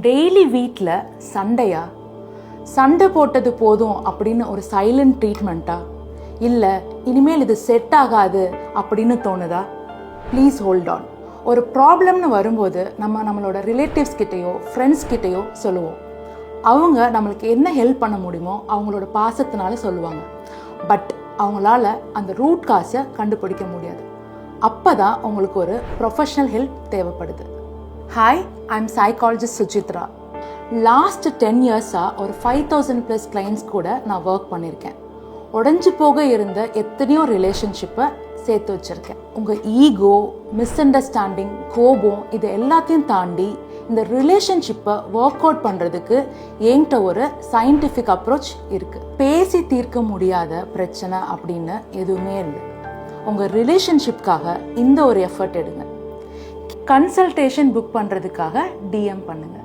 Daily வீட்டில் சண்டையா? சண்டை போட்டது போதும் அப்படின்னு ஒரு சைலண்ட் ட்ரீட்மெண்ட்டா? இல்லை இனிமேல் இது செட் ஆகாது அப்படின்னு தோணுதா? Please hold on. ஒரு ப்ராப்ளம்னு வரும்போது நம்மளோட ரிலேட்டிவ்ஸ் கிட்டேயோ ஃப்ரெண்ட்ஸ் கிட்டேயோ சொல்லுவோம். அவங்க நம்மளுக்கு என்ன ஹெல்ப் பண்ண முடியுமோ அவங்களோட பாசத்தினால சொல்லுவாங்க. பட் அவங்களால அந்த ரூட் காஸை கண்டுபிடிக்க முடியாது. அப்போ தான் உங்களுக்கு ஒரு ப்ரொஃபஷ்னல் ஹெல்ப் தேவைப்படுது. Hi, I'm psychologist Suchitra. Last 10 இயர்ஸாக ஒரு 5000+ கிளைண்ட்ஸ் கூட நான் ஒர்க் பண்ணியிருக்கேன். உடஞ்சி போக இருந்த எத்தனையோ ரிலேஷன்ஷிப்பை சேர்த்து வச்சுருக்கேன். உங்கள் ஈகோ, மிஸ் அண்டர்ஸ்டாண்டிங், கோபம் இது எல்லாத்தையும் தாண்டி இந்த ரிலேஷன்ஷிப்பை ஒர்க் அவுட் பண்ணுறதுக்கு என்கிட்ட ஒரு சயின்டிஃபிக் அப்ரோச் இருக்குது. பேசி தீர்க்க முடியாத பிரச்சனை அப்படின்னு எதுவுமே இல்லை. உங்கள் ரிலேஷன்ஷிப்காக இந்த ஒரு எஃபர்ட் எடுங்க. கன்சல்டேஷன் புக் பண்ணுறதுக்காக DM பண்ணுங்கள்.